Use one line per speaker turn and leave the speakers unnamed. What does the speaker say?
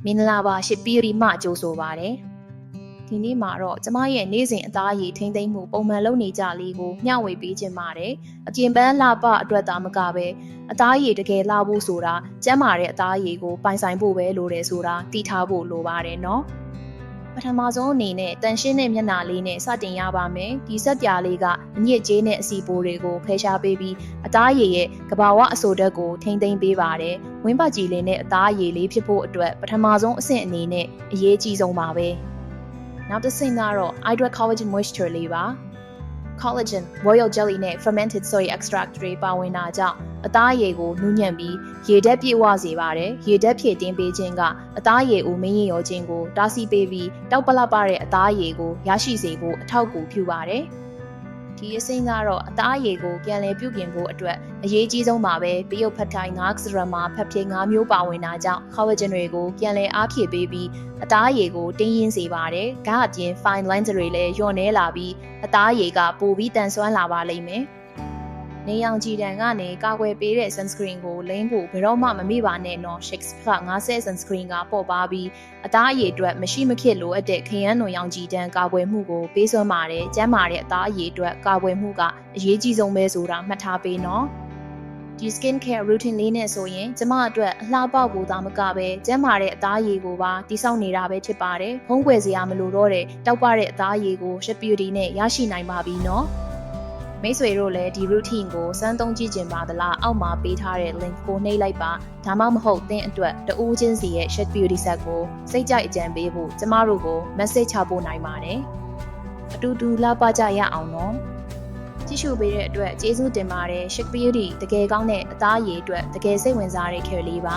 မင်္ဂလာပါရှစ်ပီရီမှကြိုးဆိုပါတယ်ဒီနေ့မှာတော့ကျမရဲ့နေ့စဉ်အသားရည်ထိမ့်သိမ့်မှုပုံမှန်လုပ်နေကြလေးကိုမျှဝေပေးခြင်းပါတယ်အပြင်ပန်းလှပအတွက်သာမကပဲအသားရည်တကယ်လှဖို့ဆိုတာကျန်းမာတဲ့အသားရည်ကိုပိုင်ဆိုင်ဖို့ပဲလိုတယ်ဆိုတာသိထားဖို့လိုပါတယ်နော်ပထမဆုံးအနေနဲ့တန်ရှင်းတဲ့မျက်နှာလေးနဲ့စတင်ရပါမယ်ဒီဆက်ပြားလေးကအညစ်အကြေးနဲ့အစီပိုးတွေကိုဖယ်ရှားပေးပြီးအသားရည်ရဲ့ကဘာဝအဆိုဓာတ်ကိုထိမ့်သိမ့်ပေးပါတယ်ဝင်းပတ်ကြည်လေးနဲ့အသားရည်လေးဖြစ်ဖို့အတွက်ပထမဆုံးအဆင့်အနေနဲ့အရေးကြီးဆုံးပါပဲနောက်တစ်ဆင့်ကတော့ Hydra Collagen Moisture လေးပါ Collagen, royal jelly နဲ့ fermented soy extract တွေပါဝင်တာကြောင့်အသားရည်ကိုနူးညံ့ပြီးရေဓာတ်ပြည့်ဝစေပါတယ်။ရေဓာတ်ဖြည့်တင်းပေးခြင်းကအသားရည်ကိုမင်းရင်ရောခြင်းကိုတားဆီးပေးပြီးတောက်ပလပ်ပတဲ့အသားရည်ကိုရရှိစေဖို့အထောက်အကူပြုပါတယ်။ဒီအစိမ်းကတော့အသားရည်ကိုပြန်လည်ပြုပြင်ဖို့အတွက်အရေးကြီးဆုံးပါပဲ။ပြီးရုပ်ဖက်တိုင်း9 gram မှာဖက်ဖြည့်9မျိုးပါဝင်တာကြောင့် collagen တွေကိုပြန်လည်အားဖြည့်ပေးပြီးအသားရည်ကိုတင်းရင်းစေပါတယ်။ဒါအပြင် fine lines တွေလည်းလျော့နဲလာပြီးအသားရည်ကပိုပြီးတန်ဆွမ်းလာပါလိမ့်မယ်။နေရောင်ခြည်တံကနေကာကွယ်ပေးတဲ့ sunscreen ကိုလိမ့်ဖို့ဘယ်တော့မှမမေ့ပါနဲ့နော် Shakespeare 50 sunscreen ကပေါ့ပါပြီးအသားအရည်အတွက်မရှိမဖြစ်လိုအပ်တဲ့ခရမ်းနွန်ရောင်ခြည်တံကာကွယ်မှုကိုပေးစွမ်းပါတယ်။ကျန်းမာတဲ့အသားအရည်အတွက်ကာကွယ်မှုကအရေးကြီးဆုံးပဲဆိုတာမှတ်ထားပေးနော်။ဒီ skin care routine လေးနဲ့ဆိုရင်ကျမအတွက်အလှပကိုသာမကပဲကျန်းမာတဲ့အသားရည်ကိုပါတိစောက်နေတာပဲဖြစ်ပါတယ်။ဖုံးကွယ်စရာမလိုတော့တဲ့တောက်ပတဲ့အသားရည်ကို Ship Beauty နဲ့ရရှိနိုင်ပါပြီနော်။မိတ်ဆွေတို့လည်းဒီ routine ကိုစမ်းသုံးကြည့်ကြပါသလားအောက်မှာပေးထားတဲ့ link ကိုနှိပ်လိုက်ပါဒါမှမဟုတ်သင်အတွက်တဦးချင်းစီရဲ့ Ship Beauty set ကိုစိတ်ကြိုက်အကြံပေးဖို့ကျမတို့ကို message ချပို့နိုင်ပါတယ်အတူတူလှပကြရအောင်နော်ကြည့်ရှုပေးတဲ့အတွက်ကျေးဇူးတင်ပါတယ် Ship Beauty တကယ်ကောင်းတဲ့အသားရည်အတွက်တကယ်စိတ်ဝင်စားတဲ့ care လေးပါ